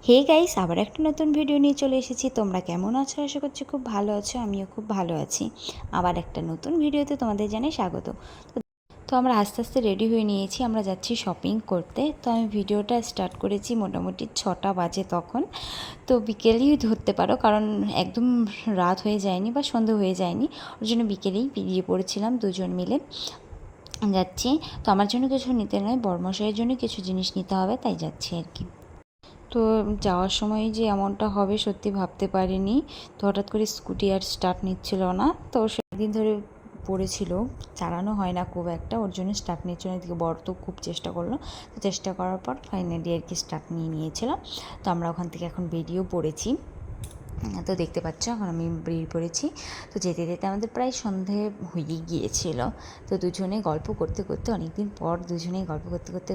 Hey guys, আবার একটা নতুন ভিডিও নিয়ে চলে এসেছি। তোমরা কেমন আছো? আশা করছি খুব ভালো আছো। আমিও খুব ভালো আছি। আবার একটা নতুন ভিডিওতে তোমাদের জানাই স্বাগত। তো আমরা আস্তে আস্তে রেডি হয়ে নিয়েছি, আমরা যাচ্ছি শপিং করতে। তো আমি ভিডিওটা স্টার্ট করেছি মোটামুটি 6টা বাজে তখন। তো বিকেলেই ধরতে পারো, কারণ একদম রাত হয়ে যায়নি বা সন্ধে হয়ে যায়নি, ওর জন্য বিকেলেই বেরিয়ে পড়েছিলাম দুজন মিলে যাচ্ছি। তো আমার জন্য কিছু নিতে নয়, বড়মশাইয়ের জন্য কিছু জিনিস নিতে হবে, তাই যাচ্ছি আর কি। তো যাওয়ার সময় যে এমনটা হবে সত্যি ভাবতে পারিনি। তো হঠাৎ করে স্কুটি আর স্টার্ট নিচ্ছিল না, তো সেদিন ধরে পড়েছিল, চালানো হয় না খুব একটা, ওর জন্য স্টার্ট নিচ্ছিল। এদিকে বর তো খুব চেষ্টা করলো, তো চেষ্টা করার পর ফাইনালি আর কি স্টার্ট নিয়ে নিয়েছিল। তো আমরা ওখান থেকে এখন বেরিয়েও পড়েছি। তো দেখতে পাচ্ছ এখন আমি বেরিয়ে পড়েছি। তো যেতে যেতে আমাদের প্রায় সন্ধে হয়েই গিয়েছিল। তো দুজনে গল্প করতে করতে, অনেকদিন পর দুজনেই গল্প করতে করতে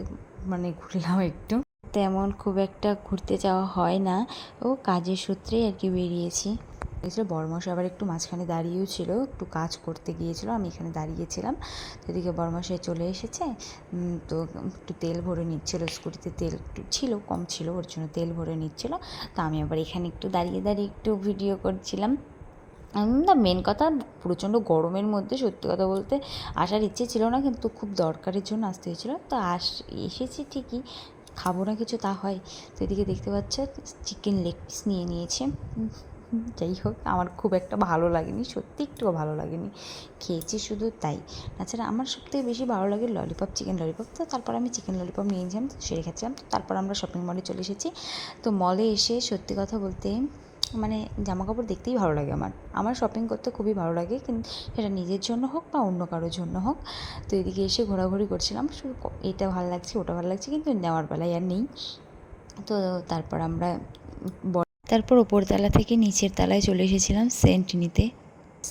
মানে ঘুরলাম একটু। তেমন খুব একটা ঘুরতে যাওয়া হয় না, ও কাজের সূত্রেই আর কি বেরিয়েছি। গিয়েছিলো বড়মশাই আবার একটু মাঝখানে দাঁড়িয়েও ছিল, একটু কাজ করতে গিয়েছিল, আমি এখানে দাঁড়িয়েছিলাম। তো এদিকে বড়মশাই চলে এসেছে। তো একটু তেল ভরে নিচ্ছিল, স্কুটিতে তেল একটু ছিল, কম ছিল, ওর জন্য তেল ভরে নিচ্ছিল। তো আমি আবার এখানে একটু দাঁড়িয়ে দাঁড়িয়ে একটু ভিডিও করছিলাম। না, মেন কথা প্রচণ্ড গরমের মধ্যে সত্যি কথা বলতে আসার ইচ্ছে ছিল না, কিন্তু খুব দরকারের জন্য আসতে হয়েছিলো। তো এসেছি ঠিকই, খাবো না কিছু তা হয়? তো এদিকে দেখতে পাচ্ছ চিকেন লেগ পিস নিয়ে নিয়েছে। যাই হোক, আমার খুব একটা ভালো লাগেনি, সত্যি একটুও ভালো লাগেনি, খেয়েছি শুধু তাই। তাছাড়া আমার সবথেকে বেশি ভালো লাগে ললিপপ, চিকেন ললিপপ। তো তারপর আমি চিকেন ললিপপ নিয়ে নিয়েছিলাম, তো সেরে খাচ্ছিলাম। তো তারপর আমরা শপিং মলে চলে এসেছি। তো মলে এসে সত্যি কথা বলতে মানে জামা কাপড় দেখতেই ভালো লাগে আমার, আমার শপিং করতে খুবই ভালো লাগে, কিন্তু সেটা নিজের জন্য হোক বা অন্য কারোর জন্য হোক। তো এদিকে এসে ঘোরাঘুরি করছিলাম, শুধু এটা ভালো লাগছে ওটা ভালো লাগছে, কিন্তু নেওয়ার বেলায় আর নেই। তো তারপর আমরা তারপর ওপরতলা থেকে নিচের তলায় চলে এসেছিলাম সেন্ট নিতে।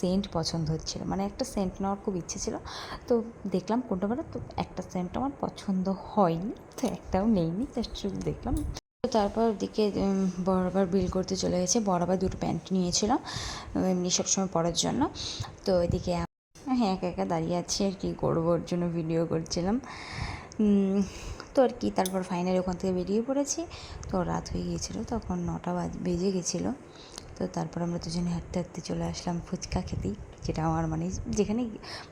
সেন্ট পছন্দ হচ্ছিলো, মানে একটা সেন্ট নেওয়ার খুব ইচ্ছে ছিল। তো দেখলাম কোনটা ভালো, তো একটা সেন্ট আমার পছন্দ হয়নি, তো একটাও নেইনি, জাস্ট শুধু দেখলাম। তো তারপর ওদিকে বরাবর বিল করতে চলে গেছে। বরাবর দুটো প্যান্ট নিয়েছিল এমনি সবসময় পরার জন্য। তো ওইদিকে হ্যাঁ একা একা দাঁড়িয়ে আছি আর কি করবো, ওর জন্য ভিডিও করছিলাম। তো আর কি তারপর ফাইনালি ওখান থেকে বেরিয়ে পড়েছি। তো রাত হয়ে গিয়েছিলো, তখন 9টা বেজে গেছিলো। তো তারপর আমরা দুজনে হাঁটতে হাঁটতে চলে আসলাম ফুচকা খেতেই, যেটা আমার মানে যেখানে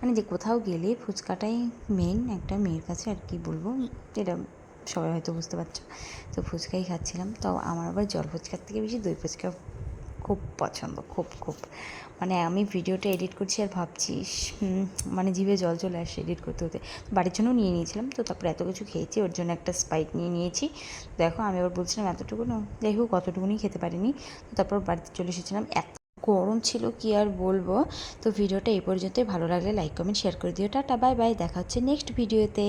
মানে যে কোথাও গেলে ফুচকাটাই মেন একটা মেয়ের কাছে, আর কি বলবো, এটা সবাই হয়তো বুঝতে পারছো। তো ফুচকাই খাচ্ছিলাম। তো আমার আবার জল ফুচকার থেকে বেশি দই ফুচকা খুব পছন্দ, খুব খুব। মানে আমি ভিডিওটা এডিট করছি আর ভাবছি মানে জিভে জল চলে আসছে এডিট করতে হতে। বাড়ির জন্যও নিয়ে নিয়েছিলাম। তো তারপরে এত কিছু খেয়েছি, ওর জন্য একটা স্প্রাইট নিয়ে নিয়েছি। দেখো আমি আবার বলছিলাম এতটুকু না, যাই হোক অতটুকুনি খেতে পারিনি। তো তারপর বাড়িতে চলে এসেছিলাম, এত গরম ছিল কি আর বলবো। তো ভিডিওটা এই পর্যন্তই, ভালো লাগলে লাইক কমেন্ট শেয়ার করে দিও। টাটা বাই বাই, দেখা হচ্ছে নেক্সট ভিডিওতে।